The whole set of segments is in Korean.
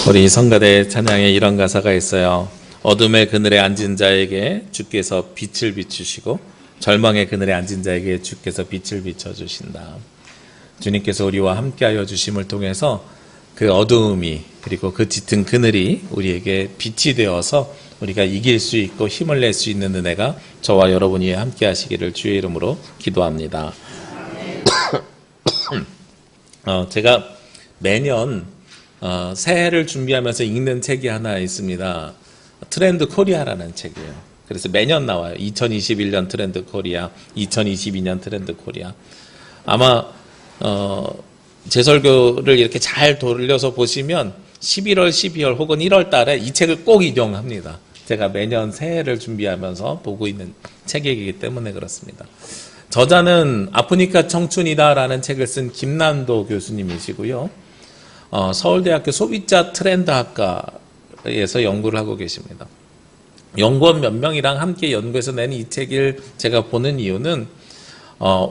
우리 성가대 찬양에 이런 가사가 있어요. 어둠의 그늘에 앉은 자에게 주께서 빛을 비추시고 절망의 그늘에 앉은 자에게 주께서 빛을 비춰주신다. 주님께서 우리와 함께하여 주심을 통해서 그 어두움이 그리고 그 짙은 그늘이 우리에게 빛이 되어서 우리가 이길 수 있고 힘을 낼 수 있는 은혜가 저와 여러분이 함께 하시기를 주의 이름으로 기도합니다. 제가 매년 새해를 준비하면서 읽는 책이 하나 있습니다. 트렌드 코리아라는 책이에요. 그래서 매년 나와요. 2021년 트렌드 코리아, 2022년 트렌드 코리아. 아마 제 설교를 이렇게 잘 돌려서 보시면 11월, 12월 혹은 1월 달에 이 책을 꼭 인용합니다. 제가 매년 새해를 준비하면서 보고 있는 책이기 때문에 그렇습니다. 저자는 아프니까 청춘이다라는 책을 쓴 김난도 교수님이시고요. 서울대학교 소비자 트렌드학과에서 연구를 하고 계십니다. 연구원 몇 명이랑 함께 연구해서 낸 이 책을 제가 보는 이유는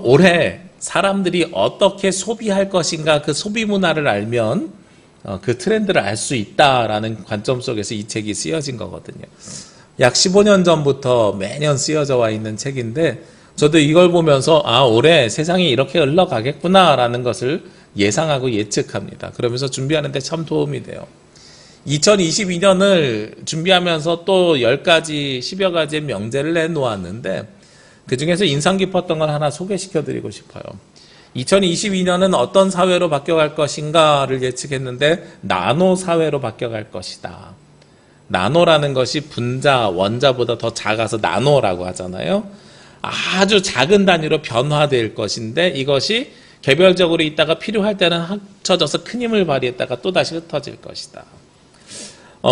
올해 사람들이 어떻게 소비할 것인가 그 소비 문화를 알면 그 트렌드를 알 수 있다라는 관점 속에서 이 책이 쓰여진 거거든요. 약 15년 전부터 매년 쓰여져 와 있는 책인데 저도 이걸 보면서 올해 세상이 이렇게 흘러가겠구나라는 것을 예상하고 예측합니다. 그러면서 준비하는 데 참 도움이 돼요. 2022년을 준비하면서 또 10가지, 10여 가지의 명제를 내놓았는데 그 중에서 인상 깊었던 걸 하나 소개시켜 드리고 싶어요. 2022년은 어떤 사회로 바뀌어갈 것인가를 예측했는데 나노 사회로 바뀌어갈 것이다. 나노라는 것이 분자, 원자보다 더 작아서 나노라고 하잖아요. 아주 작은 단위로 변화될 것인데 이것이 개별적으로 있다가 필요할 때는 합쳐져서 큰 힘을 발휘했다가 또다시 흩어질 것이다.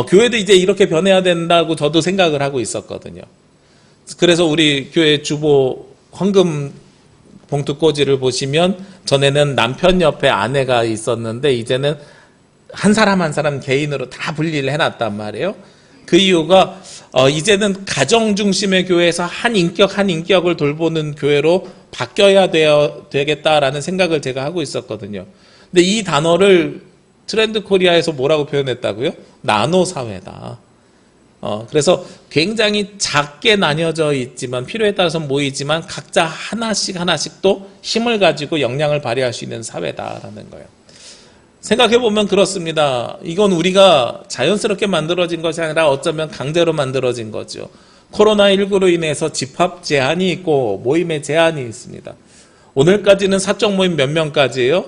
교회도 이제 이렇게 변해야 된다고 저도 생각을 하고 있었거든요. 그래서 우리 교회 주보 헌금 봉투 꽂이를 보시면 전에는 남편 옆에 아내가 있었는데 이제는 한 사람 한 사람 개인으로 다 분리를 해놨단 말이에요. 그 이유가 이제는 가정 중심의 교회에서 한 인격을 돌보는 교회로 바뀌어야 되겠다라는 생각을 제가 하고 있었거든요. 근데 이 단어를 트렌드 코리아에서 뭐라고 표현했다고요? 나노 사회다. 그래서 굉장히 작게 나뉘어져 있지만 필요에 따라서 모이지만 각자 하나씩 또 힘을 가지고 역량을 발휘할 수 있는 사회다라는 거예요. 생각해보면 그렇습니다. 이건 우리가 자연스럽게 만들어진 것이 아니라 어쩌면 강제로 만들어진 거죠. 코로나19로 인해서 집합 제한이 있고 모임의 제한이 있습니다. 오늘까지는 사적 모임 몇 명까지예요?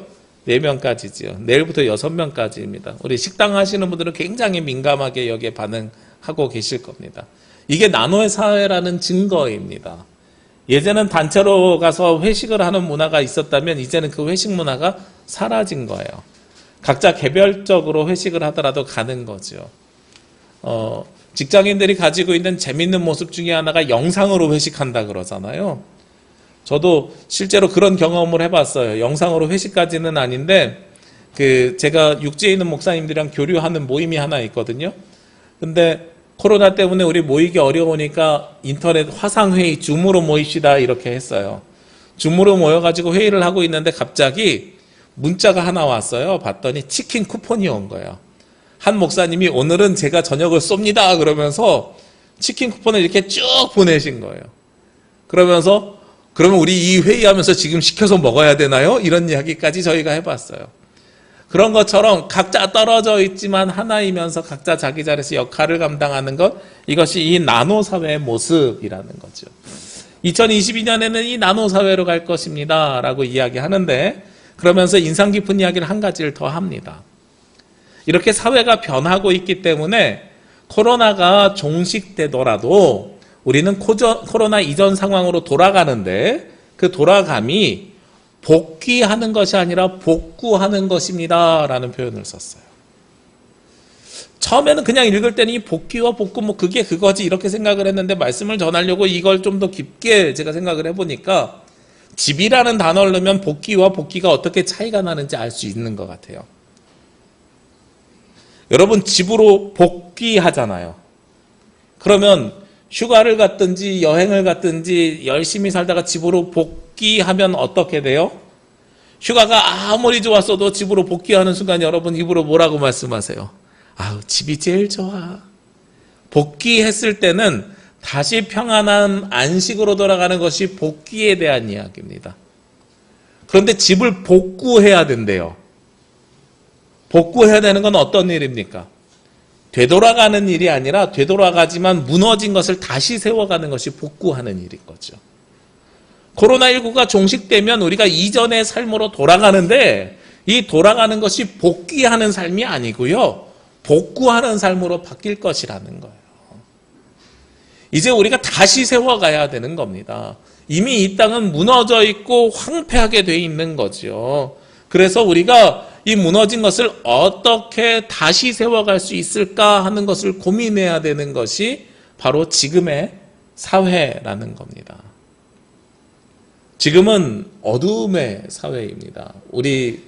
4명까지지요. 내일부터 6명까지입니다. 우리 식당 하시는 분들은 굉장히 민감하게 여기에 반응하고 계실 겁니다. 이게 나노의 사회라는 증거입니다. 예전엔 단체로 가서 회식을 하는 문화가 있었다면 이제는 그 회식 문화가 사라진 거예요. 각자 개별적으로 회식을 하더라도 가는 거죠. 직장인들이 가지고 있는 재밌는 모습 중에 하나가 영상으로 회식한다 그러잖아요. 저도 실제로 그런 경험을 해봤어요. 영상으로 회식까지는 아닌데 제가 육지에 있는 목사님들이랑 교류하는 모임이 하나 있거든요. 근데 코로나 때문에 우리 모이기 어려우니까 인터넷 화상회의 줌으로 모입시다 이렇게 했어요. 줌으로 모여가지고 회의를 하고 있는데 갑자기 문자가 하나 왔어요. 봤더니 치킨 쿠폰이 온 거예요. 한 목사님이 오늘은 제가 저녁을 쏩니다 그러면서 치킨 쿠폰을 이렇게 쭉 보내신 거예요. 그러면서 그러면 우리 이 회의하면서 지금 시켜서 먹어야 되나요? 이런 이야기까지 저희가 해봤어요. 그런 것처럼 각자 떨어져 있지만 하나이면서 각자 자기 자리에서 역할을 감당하는 것, 이것이 이 나노 사회의 모습이라는 거죠. 2022년에는 이 나노 사회로 갈 것입니다 라고 이야기하는데 그러면서 인상 깊은 이야기를 한 가지를 더 합니다. 이렇게 사회가 변하고 있기 때문에 코로나가 종식되더라도 우리는 코로나 이전 상황으로 돌아가는데 그 돌아감이 복귀하는 것이 아니라 복구하는 것입니다 라는 표현을 썼어요. 처음에는 그냥 읽을 때는 이 복귀와 복구 그게 그거지 이렇게 생각을 했는데 말씀을 전하려고 이걸 좀 더 깊게 제가 생각을 해보니까 집이라는 단어를 넣으면 복귀와 복귀가 어떻게 차이가 나는지 알 수 있는 것 같아요. 여러분 집으로 복귀하잖아요. 그러면 휴가를 갔든지 여행을 갔든지 열심히 살다가 집으로 복귀하면 어떻게 돼요? 휴가가 아무리 좋았어도 집으로 복귀하는 순간 여러분 입으로 뭐라고 말씀하세요? 아우, 집이 제일 좋아. 복귀했을 때는 다시 평안한 안식으로 돌아가는 것이 복귀에 대한 이야기입니다. 그런데 집을 복구해야 된대요. 복구해야 되는 건 어떤 일입니까? 되돌아가는 일이 아니라 되돌아가지만 무너진 것을 다시 세워가는 것이 복구하는 일인 거죠. 코로나19가 종식되면 우리가 이전의 삶으로 돌아가는데 이 돌아가는 것이 복귀하는 삶이 아니고요. 복구하는 삶으로 바뀔 것이라는 거예요. 이제 우리가 다시 세워가야 되는 겁니다. 이미 이 땅은 무너져 있고 황폐하게 돼 있는 거죠. 그래서 우리가 이 무너진 것을 어떻게 다시 세워갈 수 있을까 하는 것을 고민해야 되는 것이 바로 지금의 사회라는 겁니다. 지금은 어둠의 사회입니다. 우리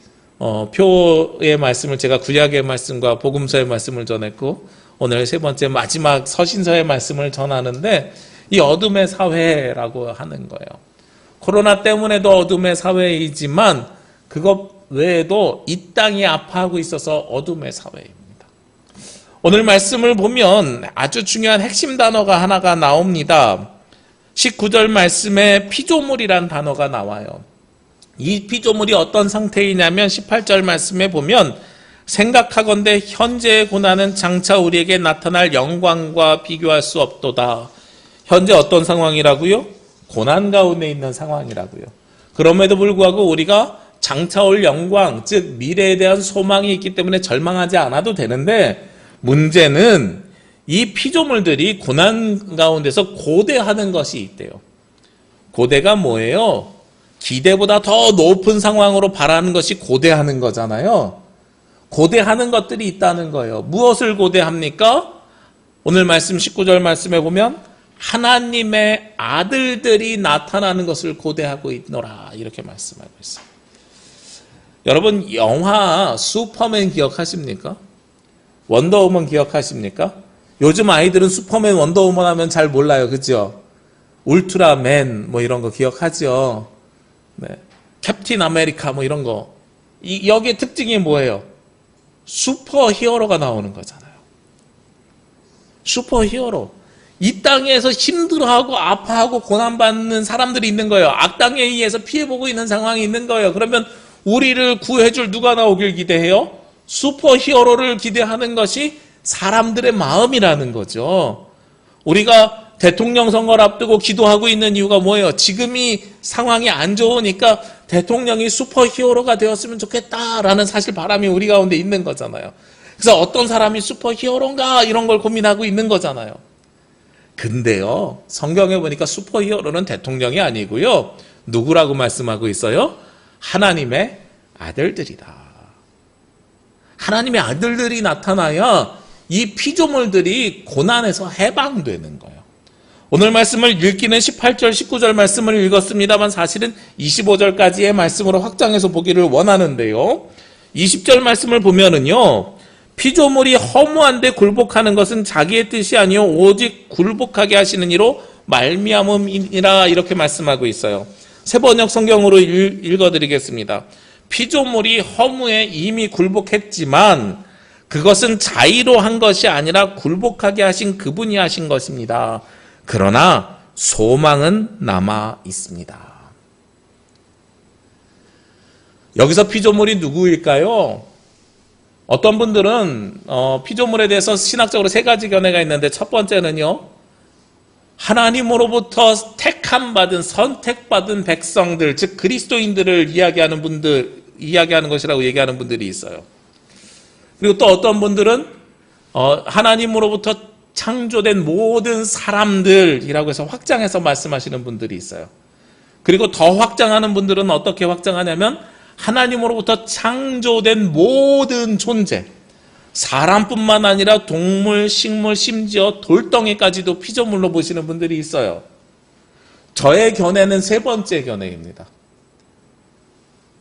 표의 말씀을 제가 구약의 말씀과 복음서의 말씀을 전했고 오늘 세 번째 마지막 서신서의 말씀을 전하는데 이 어둠의 사회라고 하는 거예요. 코로나 때문에도 어둠의 사회이지만 그것 외에도 이 땅이 아파하고 있어서 어둠의 사회입니다. 오늘 말씀을 보면 아주 중요한 핵심 단어가 하나가 나옵니다. 19절 말씀에 피조물이란 단어가 나와요. 이 피조물이 어떤 상태이냐면 18절 말씀에 보면 생각하건대 현재의 고난은 장차 우리에게 나타날 영광과 비교할 수 없도다. 현재 어떤 상황이라고요? 고난 가운데 있는 상황이라고요. 그럼에도 불구하고 우리가 장차 올 영광, 즉 미래에 대한 소망이 있기 때문에 절망하지 않아도 되는데 문제는 이 피조물들이 고난 가운데서 고대하는 것이 있대요. 고대가 뭐예요? 기대보다 더 높은 상황으로 바라는 것이 고대하는 거잖아요. 고대하는 것들이 있다는 거예요. 무엇을 고대합니까? 오늘 말씀 19절 말씀에 보면 하나님의 아들들이 나타나는 것을 고대하고 있노라 이렇게 말씀하고 있어요. 여러분 영화 슈퍼맨 기억하십니까? 원더우먼 기억하십니까? 요즘 아이들은 슈퍼맨 원더우먼 하면 잘 몰라요. 그죠? 울트라맨 뭐 이런 거 기억하죠? 네. 캡틴 아메리카 뭐 이런 거. 여기의 특징이 뭐예요? 슈퍼 히어로가 나오는 거잖아요. 슈퍼 히어로. 이 땅에서 힘들어하고 아파하고 고난받는 사람들이 있는 거예요. 악당에 의해서 피해보고 있는 상황이 있는 거예요. 그러면 우리를 구해줄 누가 나오길 기대해요? 슈퍼 히어로를 기대하는 것이 사람들의 마음이라는 거죠. 우리가 대통령 선거를 앞두고 기도하고 있는 이유가 뭐예요? 지금이 상황이 안 좋으니까 대통령이 슈퍼 히어로가 되었으면 좋겠다라는 사실 바람이 우리 가운데 있는 거잖아요. 그래서 어떤 사람이 슈퍼 히어로인가 이런 걸 고민하고 있는 거잖아요. 근데요, 성경에 보니까 슈퍼 히어로는 대통령이 아니고요. 누구라고 말씀하고 있어요? 하나님의 아들들이다. 하나님의 아들들이 나타나야 이 피조물들이 고난에서 해방되는 거예요. 오늘 말씀을 읽기는 18절, 19절 말씀을 읽었습니다만 사실은 25절까지의 말씀으로 확장해서 보기를 원하는데요. 20절 말씀을 보면은요. 피조물이 허무한데 굴복하는 것은 자기의 뜻이 아니요 오직 굴복하게 하시는 이로 말미암음이라 이렇게 말씀하고 있어요. 새번역 성경으로 읽어드리겠습니다. 피조물이 허무에 이미 굴복했지만 그것은 자의로 한 것이 아니라 굴복하게 하신 그분이 하신 것입니다. 그러나 소망은 남아 있습니다. 여기서 피조물이 누구일까요? 어떤 분들은 피조물에 대해서 신학적으로 세 가지 견해가 있는데 첫 번째는요. 하나님으로부터 택함받은 선택받은 백성들, 즉 그리스도인들을 이야기하는 것이라고 얘기하는 분들이 있어요. 그리고 또 어떤 분들은 하나님으로부터 창조된 모든 사람들이라고 해서 확장해서 말씀하시는 분들이 있어요. 그리고 더 확장하는 분들은 어떻게 확장하냐면 하나님으로부터 창조된 모든 존재, 사람뿐만 아니라 동물, 식물, 심지어 돌덩이까지도 피조물로 보시는 분들이 있어요. 저의 견해는 세 번째 견해입니다.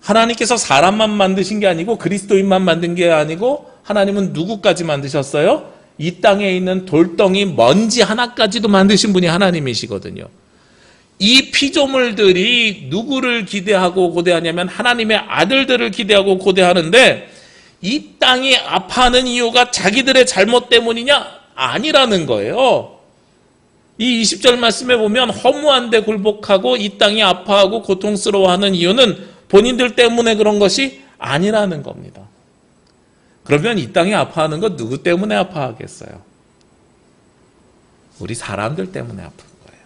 하나님께서 사람만 만드신 게 아니고 그리스도인만 만든 게 아니고 하나님은 누구까지 만드셨어요? 이 땅에 있는 돌덩이, 먼지 하나까지도 만드신 분이 하나님이시거든요. 이 피조물들이 누구를 기대하고 고대하냐면 하나님의 아들들을 기대하고 고대하는데 이 땅이 아파하는 이유가 자기들의 잘못 때문이냐? 아니라는 거예요. 이 20절 말씀에 보면 허무한 데 굴복하고 이 땅이 아파하고 고통스러워하는 이유는 본인들 때문에 그런 것이 아니라는 겁니다. 그러면 이 땅이 아파하는 건 누구 때문에 아파하겠어요? 우리 사람들 때문에 아픈 거예요.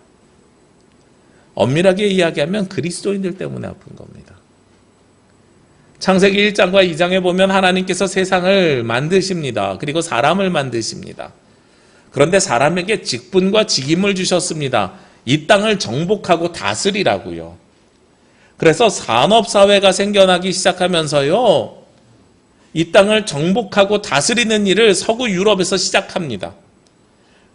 엄밀하게 이야기하면 그리스도인들 때문에 아픈 겁니다. 창세기 1장과 2장에 보면 하나님께서 세상을 만드십니다. 그리고 사람을 만드십니다. 그런데 사람에게 직분과 직임을 주셨습니다. 이 땅을 정복하고 다스리라고요. 그래서 산업사회가 생겨나기 시작하면서요, 이 땅을 정복하고 다스리는 일을 서구 유럽에서 시작합니다.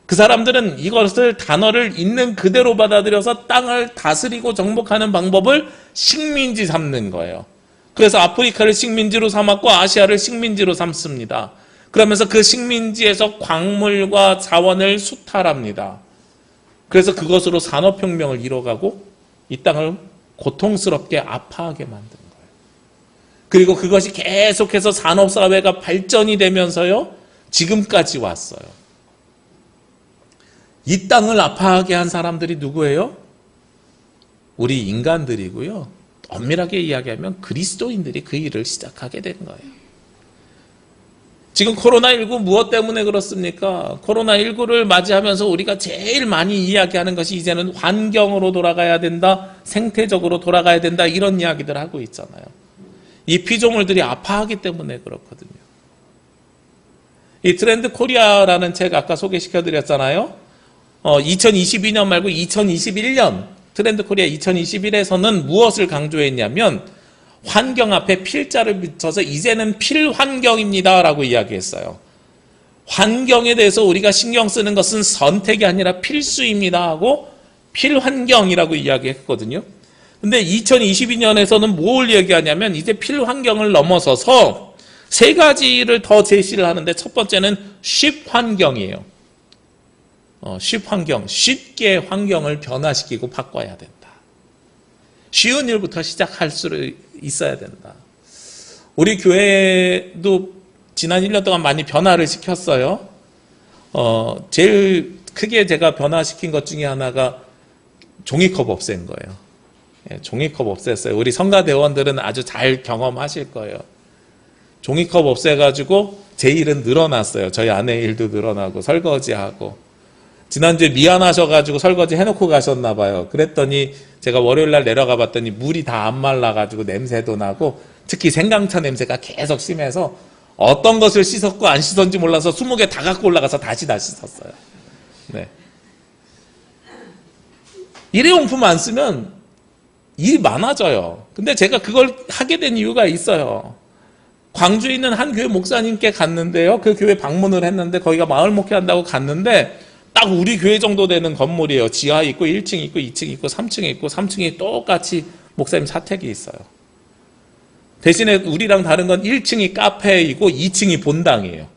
그 사람들은 이것을 단어를 있는 그대로 받아들여서 땅을 다스리고 정복하는 방법을 식민지 삼는 거예요. 그래서 아프리카를 식민지로 삼았고 아시아를 식민지로 삼습니다. 그러면서 그 식민지에서 광물과 자원을 수탈합니다. 그래서 그것으로 산업혁명을 이뤄가고 이 땅을 고통스럽게 아파하게 만든 거예요. 그리고 그것이 계속해서 산업사회가 발전이 되면서요, 지금까지 왔어요. 이 땅을 아파하게 한 사람들이 누구예요? 우리 인간들이고요. 엄밀하게 이야기하면 그리스도인들이 그 일을 시작하게 된 거예요. 지금 코로나19 무엇 때문에 그렇습니까? 코로나19를 맞이하면서 우리가 제일 많이 이야기하는 것이 이제는 환경으로 돌아가야 된다, 생태적으로 돌아가야 된다, 이런 이야기들 하고 있잖아요. 이 피조물들이 아파하기 때문에 그렇거든요. 이 트렌드 코리아라는 책 아까 소개시켜드렸잖아요. 2022년 말고 2021년 트렌드 코리아 2021에서는 무엇을 강조했냐면 환경 앞에 필자를 붙여서 이제는 필환경입니다 라고 이야기했어요. 환경에 대해서 우리가 신경 쓰는 것은 선택이 아니라 필수입니다 하고 필환경이라고 이야기했거든요. 근데 2022년에서는 뭘 얘기하냐면 이제 필환경을 넘어서서 세 가지를 더 제시를 하는데 첫 번째는 쉽환경이에요. 쉽환경, 쉽게 환경을 변화시키고 바꿔야 된다. 쉬운 일부터 시작할 수 있어야 된다. 우리 교회도 지난 1년 동안 많이 변화를 시켰어요. 제일 크게 제가 변화시킨 것 중에 하나가 종이컵 없앤 거예요. 종이컵 없앴어요. 우리 성가대원들은 아주 잘 경험하실 거예요. 종이컵 없애가지고 제 일은 늘어났어요. 저희 아내 일도 늘어나고 설거지하고. 지난주에 미안하셔가지고 설거지 해놓고 가셨나 봐요. 그랬더니 제가 월요일날 내려가 봤더니 물이 다 안 말라가지고 냄새도 나고 특히 생강차 냄새가 계속 심해서 어떤 것을 씻었고 안 씻었는지 몰라서 20개 다 갖고 올라가서 다시 씻었어요. 네. 일회용품 안 쓰면 일이 많아져요. 근데 제가 그걸 하게 된 이유가 있어요. 광주에 있는 한 교회 목사님께 갔는데요. 그 교회 방문을 했는데 거기가 마을 목회한다고 갔는데 딱 우리 교회 정도 되는 건물이에요. 지하 있고 1층 있고 2층 있고 3층에 있고 3층에 똑같이 목사님 사택이 있어요. 대신에 우리랑 다른 건 1층이 카페이고 2층이 본당이에요.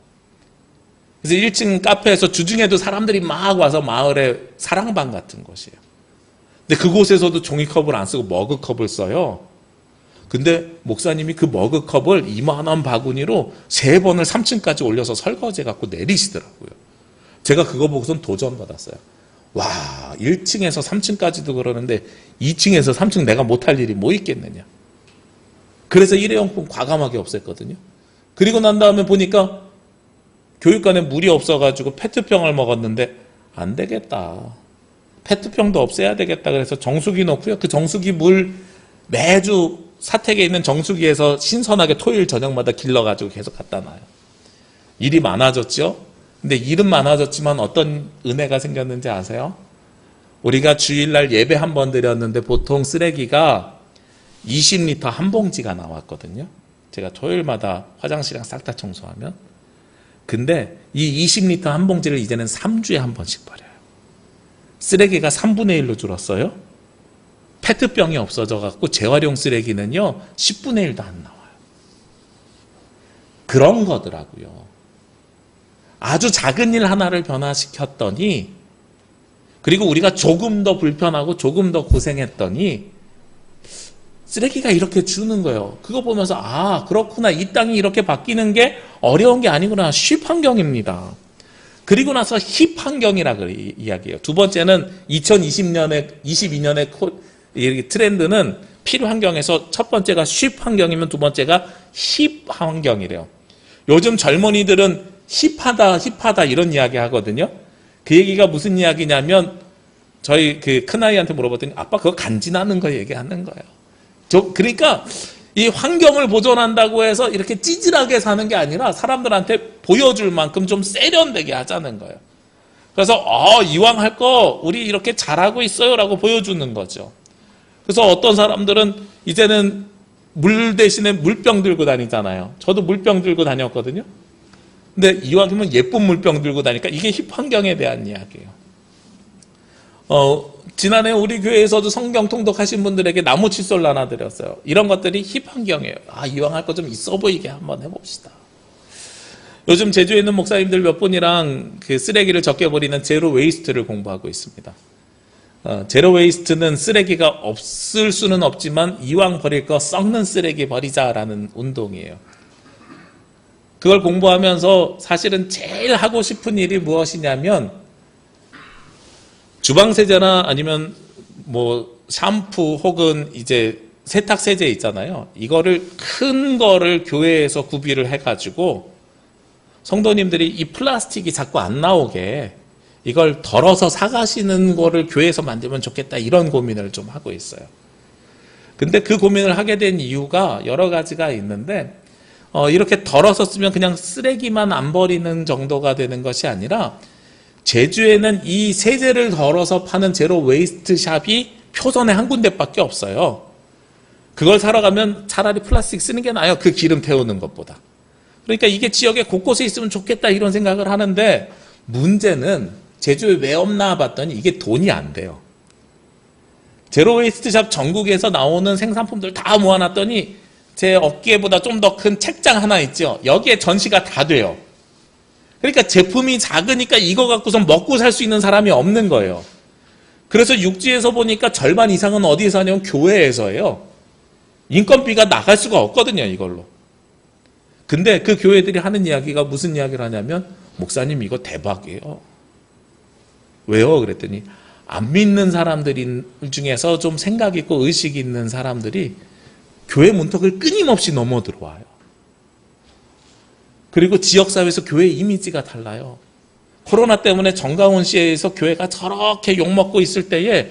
그래서 1층 카페에서 주중에도 사람들이 막 와서 마을의 사랑방 같은 곳이에요. 근데 그곳에서도 종이컵을 안 쓰고 머그컵을 써요. 근데 목사님이 그 머그컵을 이만한 바구니로 3번을 3층까지 올려서 설거지해 갖고 내리시더라고요. 제가 그거 보고선 도전받았어요. 와, 1층에서 3층까지도 그러는데 2층에서 3층 내가 못할 일이 뭐 있겠느냐. 그래서 일회용품 과감하게 없앴거든요. 그리고 난 다음에 보니까 교육관에 물이 없어가지고 페트병을 먹었는데 안 되겠다. 페트병도 없애야 되겠다. 그래서 정수기 넣고요. 그 정수기 물 매주 사택에 있는 정수기에서 신선하게 토요일 저녁마다 길러가지고 계속 갖다 놔요. 일이 많아졌죠? 근데 일은 많아졌지만 어떤 은혜가 생겼는지 아세요? 우리가 주일날 예배 한 번 드렸는데 보통 쓰레기가 20리터 한 봉지가 나왔거든요. 제가 토요일마다 화장실이랑 싹 다 청소하면. 근데 이 20리터 한 봉지를 이제는 3주에 한 번씩 버려요. 쓰레기가 3분의 1로 줄었어요. 페트병이 없어져갖고 재활용 쓰레기는요 10분의 1도 안 나와요. 그런 거더라고요. 아주 작은 일 하나를 변화시켰더니, 그리고 우리가 조금 더 불편하고 조금 더 고생했더니 쓰레기가 이렇게 주는 거예요. 그거 보면서 아 그렇구나, 이 땅이 이렇게 바뀌는 게 어려운 게 아니구나, 쉽 환경입니다. 그리고 나서 힙 환경이라고 이야기해요. 두 번째는 22년의 트렌드는 필 환경에서 첫 번째가 쉽 환경이면 두 번째가 힙 환경이래요. 요즘 젊은이들은 힙하다 이런 이야기 하거든요. 그 얘기가 무슨 이야기냐면 저희 그 큰아이한테 물어봤더니 아빠 그거 간지나는 거 얘기하는 거예요. 그러니까 이 환경을 보존한다고 해서 이렇게 찌질하게 사는 게 아니라 사람들한테 보여줄 만큼 좀 세련되게 하자는 거예요. 그래서 이왕 할 거 우리 이렇게 잘하고 있어요 라고 보여주는 거죠. 그래서 어떤 사람들은 이제는 물 대신에 물병 들고 다니잖아요. 저도 물병 들고 다녔거든요. 근데 이왕이면 예쁜 물병 들고 다니까 이게 힙 환경에 대한 이야기예요. 지난해 우리 교회에서도 성경 통독하신 분들에게 나무 칫솔 하나 드렸어요. 이런 것들이 힙 환경이에요. 이왕 할 거 좀 있어 보이게 한번 해봅시다. 요즘 제주에 있는 목사님들 몇 분이랑 그 쓰레기를 적게 버리는 제로 웨이스트를 공부하고 있습니다. 제로 웨이스트는 쓰레기가 없을 수는 없지만 이왕 버릴 거 썩는 쓰레기 버리자라는 운동이에요. 그걸 공부하면서 사실은 제일 하고 싶은 일이 무엇이냐면 주방세제나 아니면 뭐 샴푸 혹은 이제 세탁세제 있잖아요. 이거를 큰 거를 교회에서 구비를 해가지고 성도님들이 이 플라스틱이 자꾸 안 나오게 이걸 덜어서 사가시는 거를 교회에서 만들면 좋겠다, 이런 고민을 좀 하고 있어요. 근데 그 고민을 하게 된 이유가 여러 가지가 있는데 이렇게 덜어서 쓰면 그냥 쓰레기만 안 버리는 정도가 되는 것이 아니라 제주에는 이 세제를 덜어서 파는 제로 웨이스트 샵이 표선에 한 군데밖에 없어요. 그걸 사러 가면 차라리 플라스틱 쓰는 게 나아요. 그 기름 태우는 것보다. 그러니까 이게 지역에 곳곳에 있으면 좋겠다 이런 생각을 하는데 문제는 제주에 왜 없나 봤더니 이게 돈이 안 돼요. 제로 웨이스트 샵 전국에서 나오는 생산품들 다 모아놨더니 제 어깨보다 좀 더 큰 책장 하나 있죠. 여기에 전시가 다 돼요. 그러니까 제품이 작으니까 이거 갖고서 먹고 살 수 있는 사람이 없는 거예요. 그래서 육지에서 보니까 절반 이상은 어디에서 하냐면 교회에서예요. 인건비가 나갈 수가 없거든요, 이걸로. 근데 그 교회들이 하는 이야기가 무슨 이야기를 하냐면 목사님 이거 대박이에요. 왜요? 그랬더니 안 믿는 사람들 중에서 좀 생각 있고 의식 있는 사람들이 교회 문턱을 끊임없이 넘어 들어와요. 그리고 지역사회에서 교회 이미지가 달라요. 코로나 때문에 정강훈 씨에서 교회가 저렇게 욕먹고 있을 때에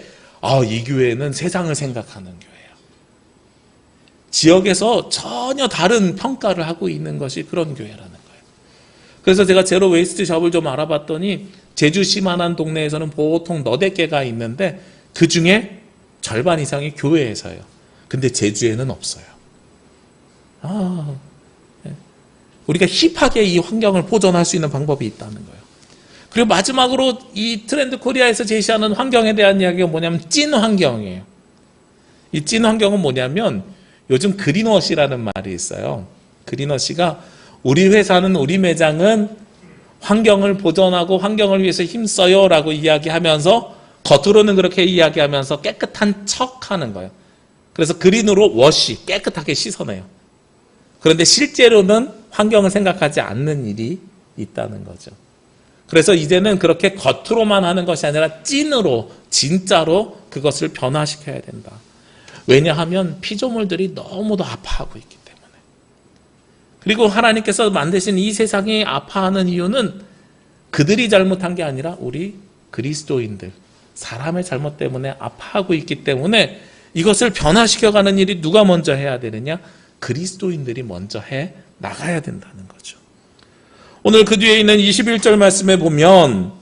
이 교회는 세상을 생각하는 교회예요. 지역에서 전혀 다른 평가를 하고 있는 것이 그런 교회라는 거예요. 그래서 제가 제로 웨이스트 샵을 좀 알아봤더니 제주시만한 동네에서는 보통 너댓 개가 있는데 그 중에 절반 이상이 교회에서예요. 근데 제주에는 없어요. 우리가 힙하게 이 환경을 보존할 수 있는 방법이 있다는 거예요. 그리고 마지막으로 이 트렌드 코리아에서 제시하는 환경에 대한 이야기가 뭐냐면 찐 환경이에요. 이 찐 환경은 뭐냐면 요즘 그린워시라는 말이 있어요. 그린워시가 우리 회사는, 우리 매장은 환경을 보존하고 환경을 위해서 힘써요 라고 이야기하면서 겉으로는 그렇게 이야기하면서 깨끗한 척 하는 거예요. 그래서 그린으로 워시, 깨끗하게 씻어내요. 그런데 실제로는 환경을 생각하지 않는 일이 있다는 거죠. 그래서 이제는 그렇게 겉으로만 하는 것이 아니라 찐으로, 진짜로 그것을 변화시켜야 된다. 왜냐하면 피조물들이 너무도 아파하고 있기 때문에. 그리고 하나님께서 만드신 이 세상이 아파하는 이유는 그들이 잘못한 게 아니라 우리 그리스도인들, 사람의 잘못 때문에 아파하고 있기 때문에 이것을 변화시켜가는 일이 누가 먼저 해야 되느냐? 그리스도인들이 먼저 해 나가야 된다는 거죠. 오늘 그 뒤에 있는 21절 말씀에 보면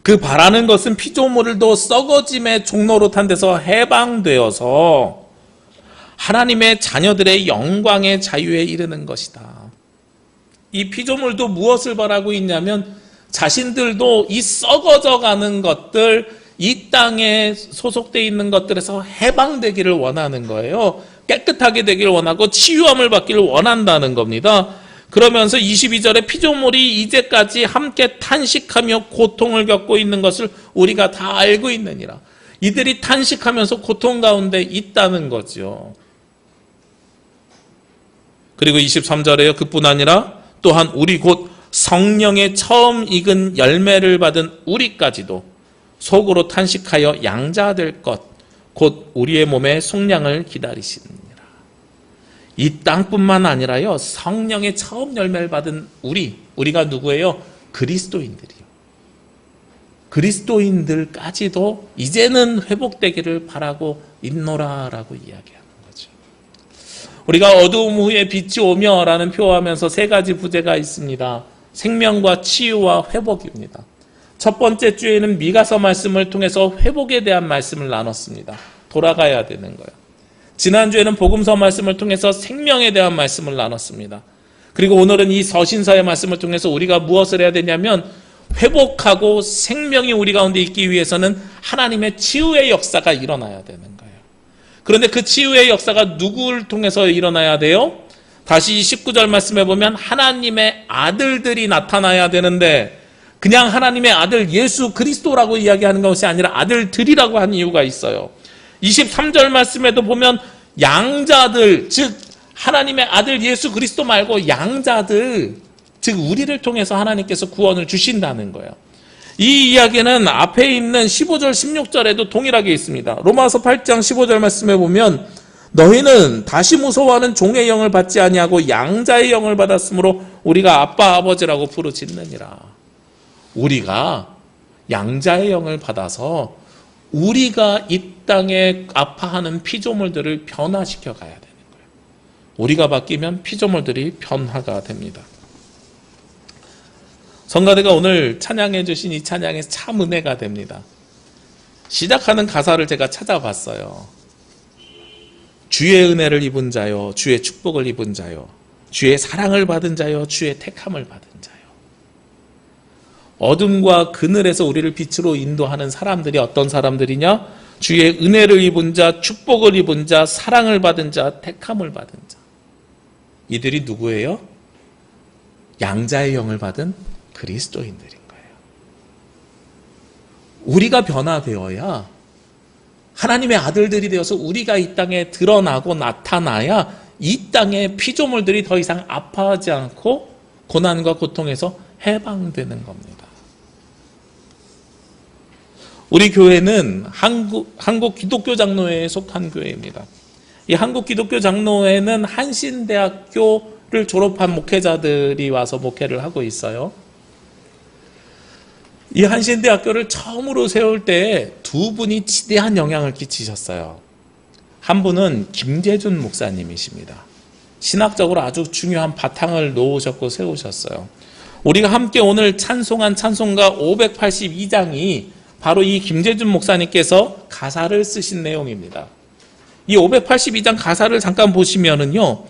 그 바라는 것은 피조물도 썩어짐의 종로로 탄 데서 해방되어서 하나님의 자녀들의 영광의 자유에 이르는 것이다. 이 피조물도 무엇을 바라고 있냐면 자신들도 이 썩어져 가는 것들, 이 땅에 소속되어 있는 것들에서 해방되기를 원하는 거예요. 깨끗하게 되기를 원하고 치유함을 받기를 원한다는 겁니다. 그러면서 22절에 피조물이 이제까지 함께 탄식하며 고통을 겪고 있는 것을 우리가 다 알고 있느니라. 이들이 탄식하면서 고통 가운데 있다는 거죠. 그리고 23절에요. 그뿐 아니라 또한 우리 곧 성령의 처음 익은 열매를 받은 우리까지도 속으로 탄식하여 양자될 것 곧 우리의 몸의 속량을 기다리시느니라. 이 땅뿐만 아니라요, 성령의 처음 열매를 받은 우리가 누구예요? 그리스도인들이요. 그리스도인들까지도 이제는 회복되기를 바라고 있노라라고 이야기하는 거죠. 우리가 어두움 후에 빛이 오며라는 표하면서 세 가지 부제가 있습니다. 생명과 치유와 회복입니다. 첫 번째 주에는 미가서 말씀을 통해서 회복에 대한 말씀을 나눴습니다. 돌아가야 되는 거예요. 지난주에는 복음서 말씀을 통해서 생명에 대한 말씀을 나눴습니다. 그리고 오늘은 이 서신서의 말씀을 통해서 우리가 무엇을 해야 되냐면 회복하고 생명이 우리 가운데 있기 위해서는 하나님의 치유의 역사가 일어나야 되는 거예요. 그런데 그 치유의 역사가 누구를 통해서 일어나야 돼요? 다시 19절 말씀해 보면 하나님의 아들들이 나타나야 되는데 그냥 하나님의 아들 예수 그리스도라고 이야기하는 것이 아니라 아들들이라고 한 이유가 있어요. 23절 말씀에도 보면 양자들, 즉 하나님의 아들 예수 그리스도 말고 양자들, 즉 우리를 통해서 하나님께서 구원을 주신다는 거예요. 이 이야기는 앞에 있는 15절 16절에도 동일하게 있습니다. 로마서 8장 15절 말씀에 보면 너희는 다시 무서워하는 종의 영을 받지 아니하고 양자의 영을 받았으므로 우리가 아빠 아버지라고 부르짖느니라. 우리가 양자의 영을 받아서 우리가 이 땅에 아파하는 피조물들을 변화시켜 가야 되는 거예요. 우리가 바뀌면 피조물들이 변화가 됩니다. 성가대가 오늘 찬양해 주신 이 찬양에서 참 은혜가 됩니다. 시작하는 가사를 제가 찾아봤어요. 주의 은혜를 입은 자요, 주의 축복을 입은 자요, 주의 사랑을 받은 자요, 주의 택함을 받은 자요. 어둠과 그늘에서 우리를 빛으로 인도하는 사람들이 어떤 사람들이냐? 주의 은혜를 입은 자, 축복을 입은 자, 사랑을 받은 자, 택함을 받은 자. 이들이 누구예요? 양자의 영을 받은 그리스도인들인 거예요. 우리가 변화되어야 하나님의 아들들이 되어서 우리가 이 땅에 드러나고 나타나야 이 땅의 피조물들이 더 이상 아파하지 않고 고난과 고통에서 해방되는 겁니다. 우리 교회는 한국 기독교 장로회에 속한 교회입니다. 이 한국 기독교 장로회는 한신대학교를 졸업한 목회자들이 와서 목회를 하고 있어요. 이 한신대학교를 처음으로 세울 때 두 분이 지대한 영향을 끼치셨어요. 한 분은 김재준 목사님이십니다. 신학적으로 아주 중요한 바탕을 놓으셨고 세우셨어요. 우리가 함께 오늘 찬송한 찬송가 582장이 바로 이 김재준 목사님께서 가사를 쓰신 내용입니다. 이 582장 가사를 잠깐 보시면은요,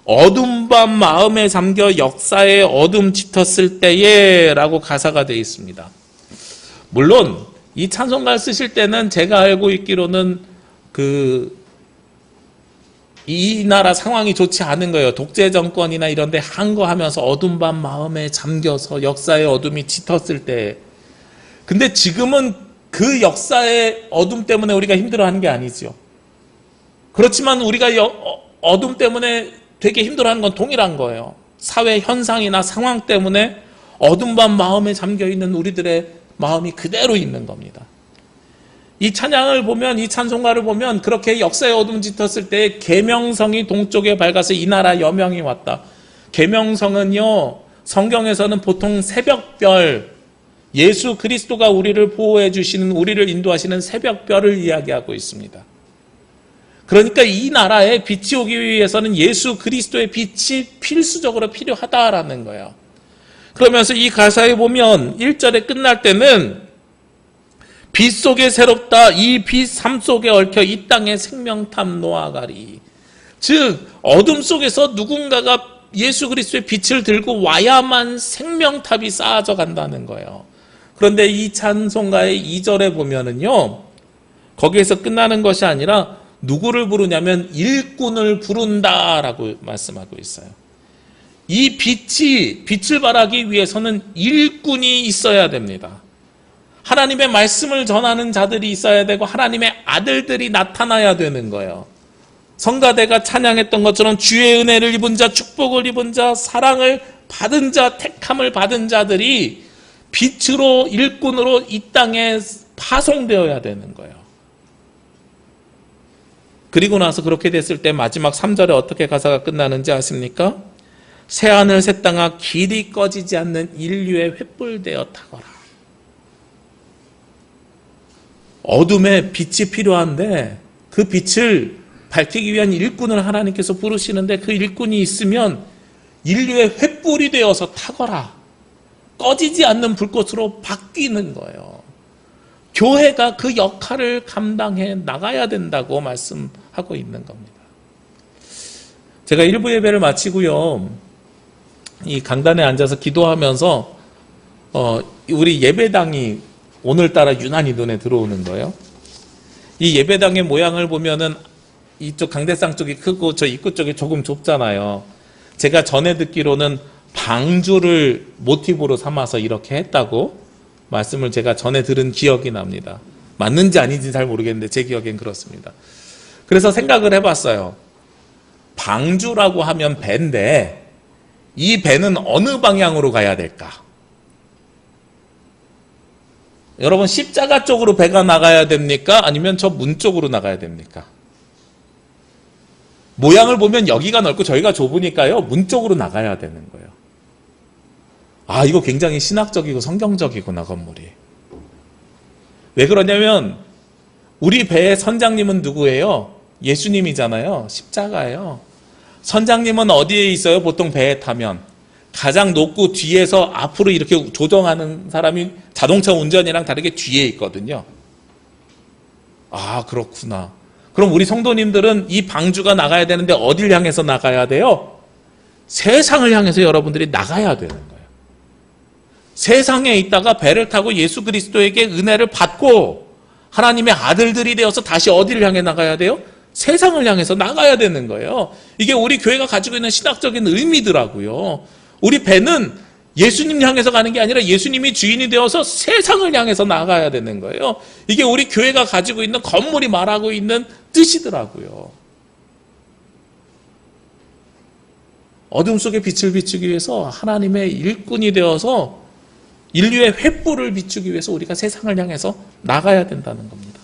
어둠 밤 마음에 잠겨 역사의 어둠 짙었을 때에 라고 가사가 되어 있습니다. 물론 이 찬송가를 쓰실 때는 제가 알고 있기로는 이 나라 상황이 좋지 않은 거예요. 독재 정권이나 이런 데 항거하면서 어둠 밤 마음에 잠겨서 역사의 어둠이 짙었을 때. 근데 지금은 그 역사의 어둠 때문에 우리가 힘들어하는 게 아니죠. 그렇지만 우리가 어둠 때문에 되게 힘들어하는 건 동일한 거예요. 사회 현상이나 상황 때문에 어둠 밤 마음에 잠겨있는 우리들의 마음이 그대로 있는 겁니다. 이 찬양을 보면, 이 찬송가를 보면 그렇게 역사의 어둠 짙었을 때 계명성이 동쪽에 밝아서 이 나라 여명이 왔다. 계명성은요, 성경에서는 보통 새벽별, 예수 그리스도가 우리를 보호해 주시는, 우리를 인도하시는 새벽별을 이야기하고 있습니다. 그러니까 이 나라에 빛이 오기 위해서는 예수 그리스도의 빛이 필수적으로 필요하다라는 거예요. 그러면서 이 가사에 보면 1절에 끝날 때는 빛 속에 새롭다, 이 빛 삶 속에 얽혀 이 땅에 생명탑 놓아가리. 즉 어둠 속에서 누군가가 예수 그리스도의 빛을 들고 와야만 생명탑이 쌓아져 간다는 거예요. 그런데 이 찬송가의 2절에 보면은요, 거기에서 끝나는 것이 아니라 누구를 부르냐면 일꾼을 부른다라고 말씀하고 있어요. 이 빛을 발하기 위해서는 일꾼이 있어야 됩니다. 하나님의 말씀을 전하는 자들이 있어야 되고 하나님의 아들들이 나타나야 되는 거예요. 성가대가 찬양했던 것처럼 주의 은혜를 입은 자, 축복을 입은 자, 사랑을 받은 자, 택함을 받은 자들이 빛으로 일꾼으로 이 땅에 파송되어야 되는 거예요. 그리고 나서 그렇게 됐을 때 마지막 3절에 어떻게 가사가 끝나는지 아십니까? 새하늘 새 땅아 길이 꺼지지 않는 인류의 횃불되어 타거라. 어둠에 빛이 필요한데 그 빛을 밝히기 위한 일꾼을 하나님께서 부르시는데 그 일꾼이 있으면 인류의 횃불이 되어서 타거라. 꺼지지 않는 불꽃으로 바뀌는 거예요. 교회가 그 역할을 감당해 나가야 된다고 말씀하고 있는 겁니다. 제가 일부 예배를 마치고요, 이 강단에 앉아서 기도하면서 우리 예배당이 오늘따라 유난히 눈에 들어오는 거예요. 이 예배당의 모양을 보면은 이쪽 강대상 쪽이 크고 저 입구 쪽이 조금 좁잖아요. 제가 전에 듣기로는 방주를 모티브로 삼아서 이렇게 했다고 말씀을 제가 전에 들은 기억이 납니다. 맞는지 아닌지 잘 모르겠는데 제 기억엔 그렇습니다. 그래서 생각을 해봤어요. 방주라고 하면 배인데 이 배는 어느 방향으로 가야 될까? 여러분, 십자가 쪽으로 배가 나가야 됩니까? 아니면 저 문 쪽으로 나가야 됩니까? 모양을 보면 여기가 넓고 저기가 좁으니까요, 문 쪽으로 나가야 되는 거예요. 아, 이거 굉장히 신학적이고 성경적이구나, 건물이. 왜 그러냐면 우리 배의 선장님은 누구예요? 예수님이잖아요. 십자가예요. 선장님은 어디에 있어요? 보통 배에 타면 가장 높고 뒤에서 앞으로 이렇게 조정하는 사람이 자동차 운전이랑 다르게 뒤에 있거든요. 아, 그렇구나. 그럼 우리 성도님들은 이 방주가 나가야 되는데 어딜 향해서 나가야 돼요? 세상을 향해서 여러분들이 나가야 되는 거예요. 세상에 있다가 배를 타고 예수 그리스도에게 은혜를 받고 하나님의 아들들이 되어서 다시 어디를 향해 나가야 돼요? 세상을 향해서 나가야 되는 거예요. 이게 우리 교회가 가지고 있는 신학적인 의미더라고요. 우리 배는 예수님 향해서 가는 게 아니라 예수님이 주인이 되어서 세상을 향해서 나가야 되는 거예요. 이게 우리 교회가 가지고 있는, 건물이 말하고 있는 뜻이더라고요. 어둠 속에 빛을 비추기 위해서 하나님의 일꾼이 되어서 인류의 횃불을 비추기 위해서 우리가 세상을 향해서 나가야 된다는 겁니다.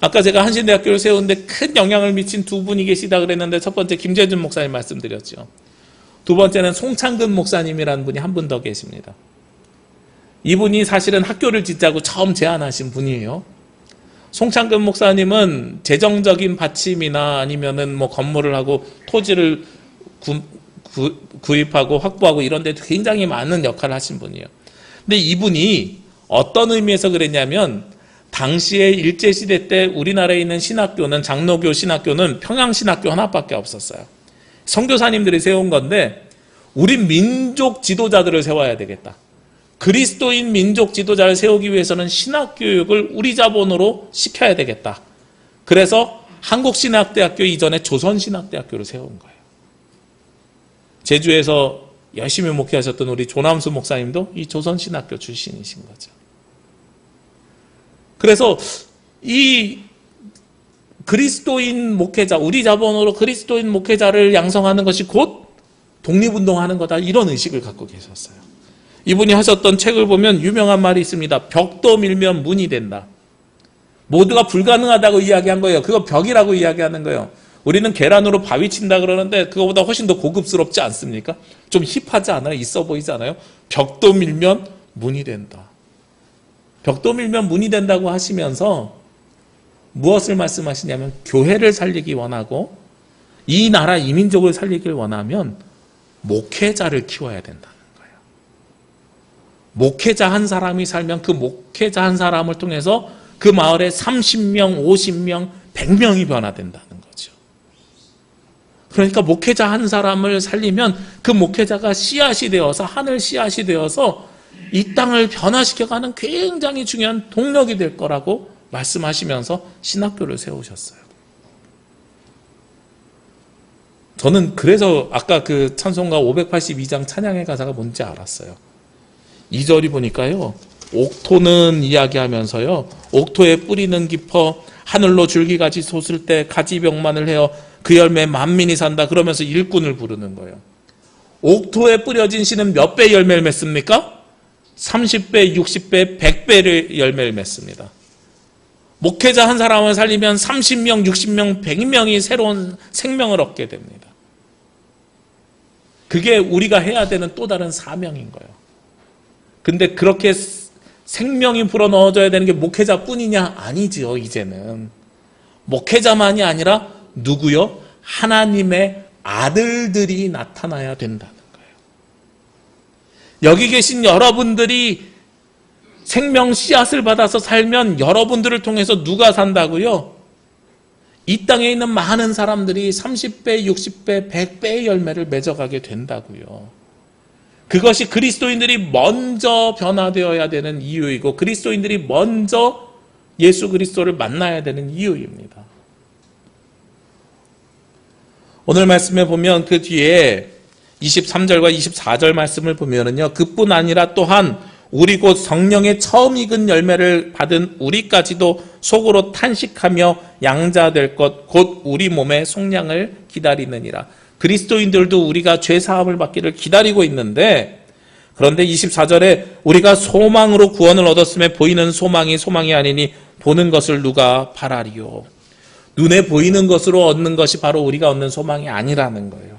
아까 제가 한신대학교를 세우는데 큰 영향을 미친 두 분이 계시다 그랬는데, 첫 번째 김재준 목사님 말씀드렸죠. 두 번째는 송창근 목사님이라는 분이 한 분 더 계십니다. 이분이 사실은 학교를 짓자고 처음 제안하신 분이에요. 송창근 목사님은 재정적인 받침이나 아니면은 뭐 건물을 하고 토지를 구입하고 확보하고 이런 데 굉장히 많은 역할을 하신 분이에요. 근데 이분이 어떤 의미에서 그랬냐면, 당시에 일제시대 때 우리나라에 있는 신학교는, 장로교 신학교는 평양신학교 하나밖에 없었어요. 선교사님들이 세운 건데, 우리 민족 지도자들을 세워야 되겠다. 그리스도인 민족 지도자를 세우기 위해서는 신학교육을 우리 자본으로 시켜야 되겠다. 그래서 한국신학대학교 이전에 조선신학대학교를 세운 거예요. 제주에서 열심히 목회하셨던 우리 조남수 목사님도 이 조선신학교 출신이신 거죠. 그래서 이 그리스도인 목회자, 우리 자본으로 그리스도인 목회자를 양성하는 것이 곧 독립운동하는 거다, 이런 의식을 갖고 계셨어요. 이분이 하셨던 책을 보면 유명한 말이 있습니다. 벽도 밀면 문이 된다. 모두가 불가능하다고 이야기한 거예요. 그거 벽이라고 이야기하는 거예요. 우리는 계란으로 바위 친다 그러는데 그거보다 훨씬 더 고급스럽지 않습니까? 좀 힙하지 않아요? 있어 보이지 않아요? 벽도 밀면 문이 된다. 벽도 밀면 문이 된다고 하시면서 무엇을 말씀하시냐면, 교회를 살리기 원하고 이 나라 이민족을 살리길 원하면 목회자를 키워야 된다는 거예요. 목회자 한 사람이 살면 그 목회자 한 사람을 통해서 그 마을에 30명, 50명, 100명이 변화된다는 거죠. 그러니까 목회자 한 사람을 살리면 그 목회자가 씨앗이 되어서, 하늘 씨앗이 되어서 이 땅을 변화시켜가는 굉장히 중요한 동력이 될 거라고 말씀하시면서 신학교를 세우셨어요. 저는 그래서 아까 그 찬송가 582장 찬양의 가사가 뭔지 알았어요. 2절이 보니까요, 옥토는 이야기하면서요. 옥토에 뿌리는 깊어 하늘로 줄기같이 솟을 때 가지병만을 해요. 그 열매 만민이 산다. 그러면서 일꾼을 부르는 거예요. 옥토에 뿌려진 씨는 몇 배 열매를 맺습니까? 30배, 60배, 100배를 열매를 맺습니다. 목회자 한 사람을 살리면 30명, 60명, 100명이 새로운 생명을 얻게 됩니다. 그게 우리가 해야 되는 또 다른 사명인 거예요. 근데 그렇게 생명이 불어넣어져야 되는 게 목회자뿐이냐? 아니지요, 이제는. 목회자만이 아니라 누구요? 하나님의 아들들이 나타나야 된다는 거예요. 여기 계신 여러분들이 생명 씨앗을 받아서 살면 여러분들을 통해서 누가 산다고요? 이 땅에 있는 많은 사람들이 30배, 60배, 100배의 열매를 맺어가게 된다고요. 그것이 그리스도인들이 먼저 변화되어야 되는 이유이고 그리스도인들이 먼저 예수 그리스도를 만나야 되는 이유입니다. 오늘 말씀에 보면 그 뒤에 23절과 24절 말씀을 보면은요. 그뿐 아니라 또한 우리 곧 성령의 처음 익은 열매를 받은 우리까지도 속으로 탄식하며 양자될 것 곧 우리 몸의 속량을 기다리느니라. 그리스도인들도 우리가 죄 사함을 받기를 기다리고 있는데 그런데 24절에 우리가 소망으로 구원을 얻었음에 보이는 소망이 아니니 보는 것을 누가 바라리요. 눈에 보이는 것으로 얻는 것이 바로 우리가 얻는 소망이 아니라는 거예요.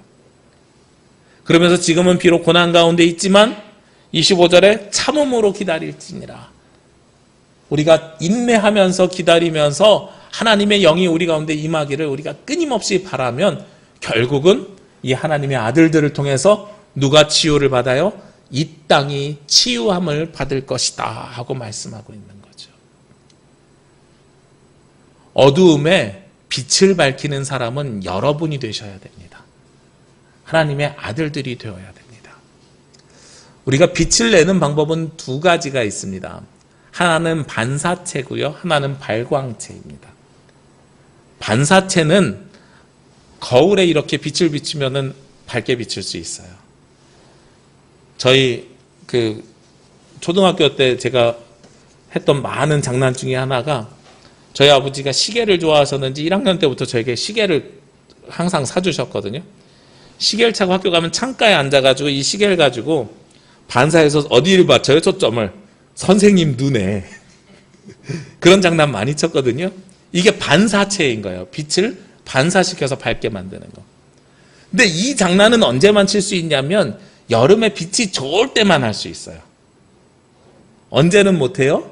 그러면서 지금은 비록 고난 가운데 있지만 25절에 참음으로 기다릴지니라. 우리가 인내하면서 기다리면서 하나님의 영이 우리 가운데 임하기를 우리가 끊임없이 바라면 결국은 이 하나님의 아들들을 통해서 누가 치유를 받아요? 이 땅이 치유함을 받을 것이다 하고 말씀하고 있는 거죠. 어두움에 빛을 밝히는 사람은 여러분이 되셔야 됩니다. 하나님의 아들들이 되어야 됩니다. 우리가 빛을 내는 방법은 두 가지가 있습니다. 하나는 반사체고요. 하나는 발광체입니다. 반사체는 거울에 이렇게 빛을 비추면은 밝게 비칠 수 있어요. 저희 초등학교 때 제가 했던 많은 장난 중에 하나가 저희 아버지가 시계를 좋아하셨는지 1학년 때부터 저에게 시계를 항상 사주셨거든요. 시계를 차고 학교 가면 창가에 앉아가지고 이 시계를 가지고 반사해서 어디를 맞춰요? 초점을. 선생님 눈에. 그런 장난 많이 쳤거든요. 이게 반사체인 거예요. 빛을 반사시켜서 밝게 만드는 거. 근데 이 장난은 언제만 칠 수 있냐면 여름에 빛이 좋을 때만 할 수 있어요. 언제는 못해요?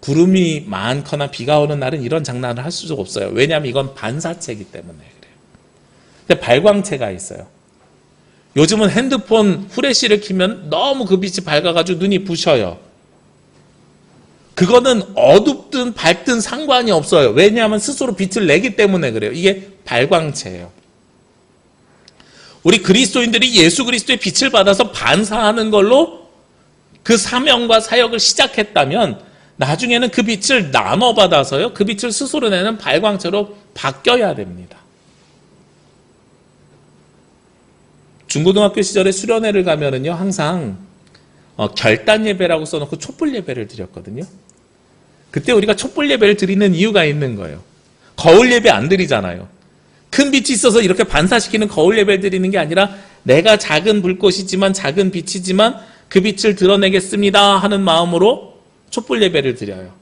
구름이 많거나 비가 오는 날은 이런 장난을 할 수가 없어요. 왜냐하면 이건 반사체이기 때문에 그래요. 근데 발광체가 있어요. 요즘은 핸드폰 후레쉬를 켜면 너무 그 빛이 밝아가지고 눈이 부셔요. 그거는 어둡든 밝든 상관이 없어요. 왜냐하면 스스로 빛을 내기 때문에 그래요. 이게 발광체예요. 우리 그리스도인들이 예수 그리스도의 빛을 받아서 반사하는 걸로 그 사명과 사역을 시작했다면 나중에는 그 빛을 나눠받아서요. 그 빛을 스스로 내는 발광체로 바뀌어야 됩니다. 중고등학교 시절에 수련회를 가면은요, 항상 결단 예배라고 써놓고 촛불 예배를 드렸거든요. 그때 우리가 촛불 예배를 드리는 이유가 있는 거예요. 거울 예배 안 드리잖아요. 큰 빛이 있어서 이렇게 반사시키는 거울 예배를 드리는 게 아니라 내가 작은 불꽃이지만 작은 빛이지만 그 빛을 드러내겠습니다 하는 마음으로 촛불 예배를 드려요.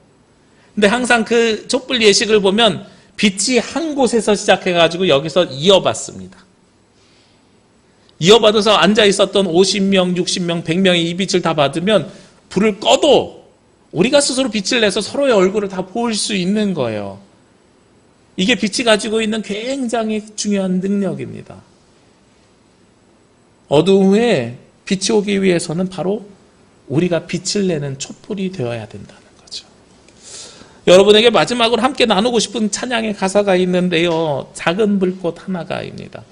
근데 항상 그 촛불 예식을 보면 빛이 한 곳에서 시작해가지고 여기서 이어받습니다. 이어받아서 앉아있었던 50명, 60명, 100명이 이 빛을 다 받으면 불을 꺼도 우리가 스스로 빛을 내서 서로의 얼굴을 다 볼 수 있는 거예요. 이게 빛이 가지고 있는 굉장히 중요한 능력입니다. 어두움에 빛이 오기 위해서는 바로 우리가 빛을 내는 촛불이 되어야 된다는 거죠. 여러분에게 마지막으로 함께 나누고 싶은 찬양의 가사가 있는데요. 작은 불꽃 하나가입니다.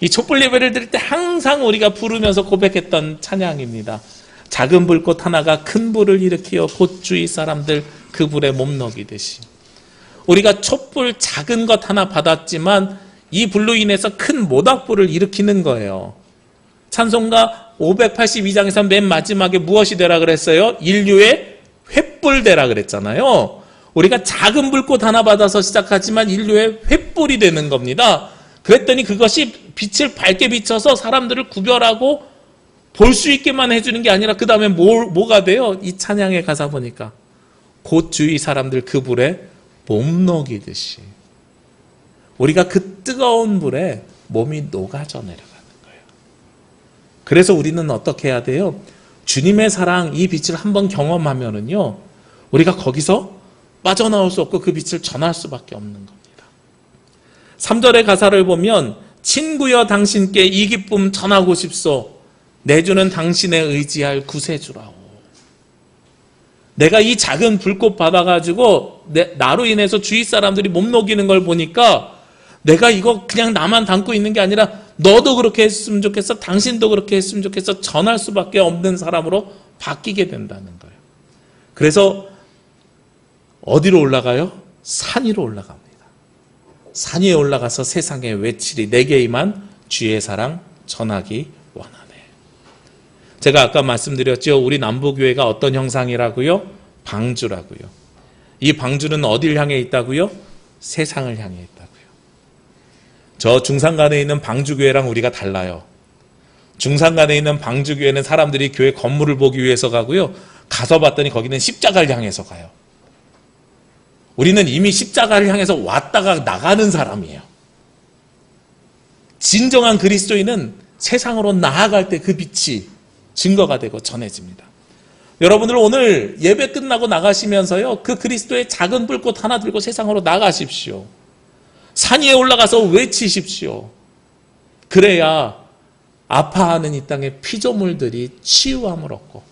이 촛불 예배를 드릴 때 항상 우리가 부르면서 고백했던 찬양입니다. 작은 불꽃 하나가 큰 불을 일으키어 곧 주위 사람들 그 불에 몸 먹이듯이. 우리가 촛불 작은 것 하나 받았지만 이 불로 인해서 큰 모닥불을 일으키는 거예요. 찬송가 582장에서 맨 마지막에 무엇이 되라 그랬어요? 인류의 횃불 되라 그랬잖아요. 우리가 작은 불꽃 하나 받아서 시작하지만 인류의 횃불이 되는 겁니다. 그랬더니 그것이 빛을 밝게 비춰서 사람들을 구별하고 볼 수 있게만 해주는 게 아니라 그 다음에 뭐가 돼요? 이 찬양의 가사 보니까 곧 주위 사람들 그 불에 몸 녹이듯이 우리가 그 뜨거운 불에 몸이 녹아져 내려가는 거예요. 그래서 우리는 어떻게 해야 돼요? 주님의 사랑, 이 빛을 한번 경험하면은요, 우리가 거기서 빠져나올 수 없고 그 빛을 전할 수밖에 없는 겁니다. 3절의 가사를 보면 친구여 당신께 이 기쁨 전하고 싶소. 내 주는 당신에 의지할 구세주라오. 내가 이 작은 불꽃 받아가지고 나로 인해서 주위 사람들이 몸 녹이는 걸 보니까 내가 이거 그냥 나만 담고 있는 게 아니라 너도 그렇게 했으면 좋겠어, 당신도 그렇게 했으면 좋겠어, 전할 수밖에 없는 사람으로 바뀌게 된다는 거예요. 그래서 어디로 올라가요? 산 위로 올라갑니다. 산 위에 올라가서 세상에 외치리 내게 임한 주의 사랑 전하기 원하네. 제가 아까 말씀드렸죠. 우리 남부교회가 어떤 형상이라고요? 방주라고요. 이 방주는 어딜 향해 있다고요? 세상을 향해 있다고요. 저 중산간에 있는 방주교회랑 우리가 달라요. 중산간에 있는 방주교회는 사람들이 교회 건물을 보기 위해서 가고요. 가서 봤더니 거기는 십자가를 향해서 가요. 우리는 이미 십자가를 향해서 왔다가 나가는 사람이에요. 진정한 그리스도인은 세상으로 나아갈 때 그 빛이 증거가 되고 전해집니다. 여러분들 오늘 예배 끝나고 나가시면서요, 그 그리스도의 작은 불꽃 하나 들고 세상으로 나가십시오. 산 위에 올라가서 외치십시오. 그래야 아파하는 이 땅의 피조물들이 치유함을 얻고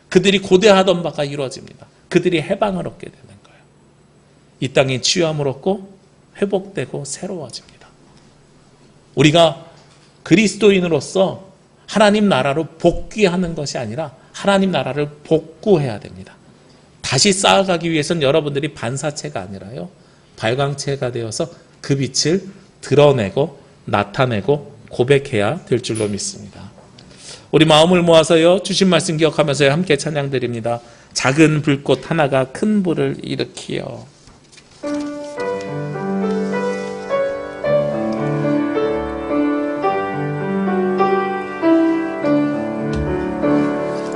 그들이 고대하던 바가 이루어집니다. 그들이 해방을 얻게 되는 거예요. 이 땅이 치유함을 얻고 회복되고 새로워집니다. 우리가 그리스도인으로서 하나님 나라로 복귀하는 것이 아니라 하나님 나라를 복구해야 됩니다. 다시 쌓아가기 위해서는 여러분들이 반사체가 아니라요, 발광체가 되어서 그 빛을 드러내고 나타내고 고백해야 될 줄로 믿습니다. 우리 마음을 모아서요, 주신 말씀 기억하면서 함께 찬양드립니다. 작은 불꽃 하나가 큰 불을 일으키어.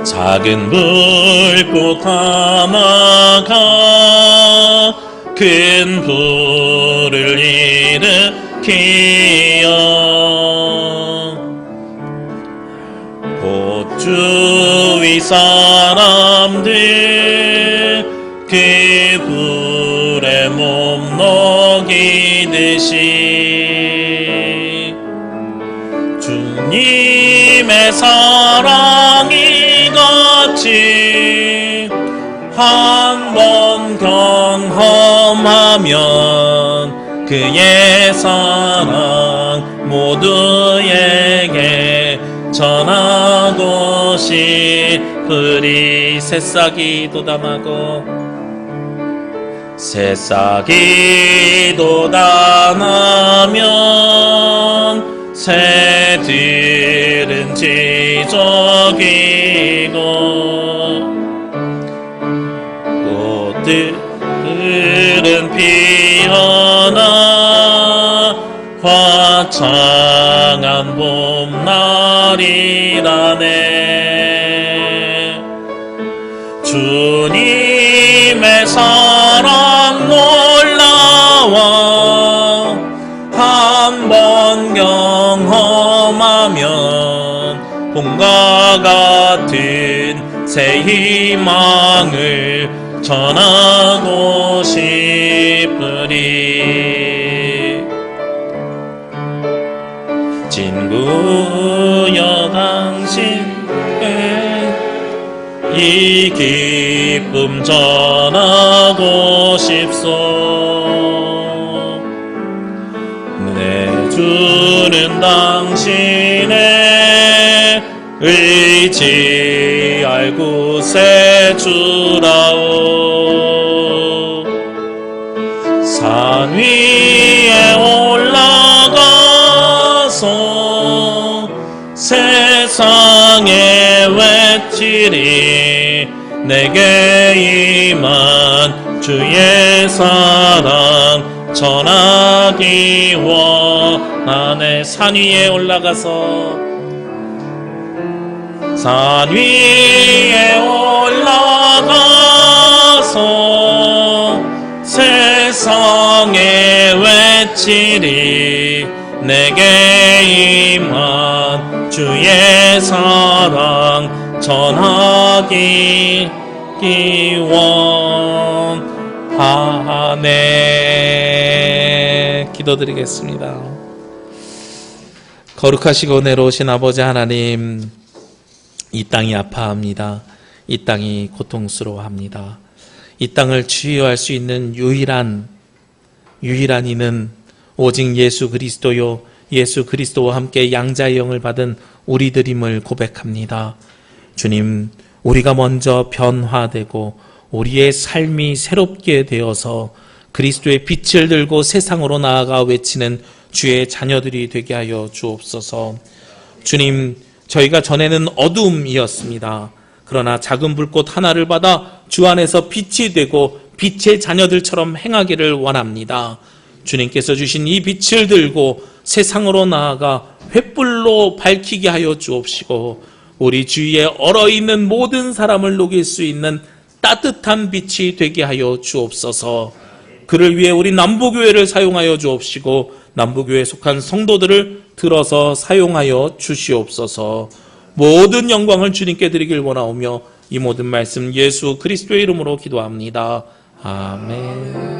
작은 불꽃 하나가 큰 불을 일으키어 곧 주위 사람들 그 불에 몸 녹이듯이 주님의 사랑이 같이 한번 경험하면 그의 사랑 모두에게 전하고 싶으리. 새싹이 돋아나고 새싹이 돋아나면 새들은 지저귀고 꽃들은 피어나 화창한 봄날이라네. 주님의 사랑 놀라워 한번 경험하면 봄과 같은 새 희망을 전하고 싶으리. 친구여 당신께 이 기쁨 전하고 싶소. 내 주는 당신의 의지할 곳에 주라오. 산 위에 올라가서 세상에 외치리 내게 임한 주의 사랑 전하기 원하네. 산 위에 올라가서 산 위에 올라가서 세상에 외치리 내게 임한 주의 사랑 전하기 원하네. 기도드리겠습니다. 거룩하시고 내로우신 아버지 하나님, 이 땅이 아파합니다. 이 땅이 고통스러워합니다. 이 땅을 치유할 수 있는 유일한 이는 오직 예수 그리스도요, 예수 그리스도와 함께 양자의 영을 받은 우리들임을 고백합니다. 주님, 우리가 먼저 변화되고 우리의 삶이 새롭게 되어서 그리스도의 빛을 들고 세상으로 나아가 외치는 주의 자녀들이 되게 하여 주옵소서. 주님, 저희가 전에는 어두움이었습니다. 그러나 작은 불꽃 하나를 받아 주 안에서 빛이 되고 빛의 자녀들처럼 행하기를 원합니다. 주님께서 주신 이 빛을 들고 세상으로 나아가 횃불로 밝히게 하여 주옵시고 우리 주위에 얼어있는 모든 사람을 녹일 수 있는 따뜻한 빛이 되게 하여 주옵소서. 그를 위해 우리 남부교회를 사용하여 주옵시고 남부교회에 속한 성도들을 들어서 사용하여 주시옵소서. 모든 영광을 주님께 드리길 원하오며 이 모든 말씀 예수 그리스도의 이름으로 기도합니다. 아멘.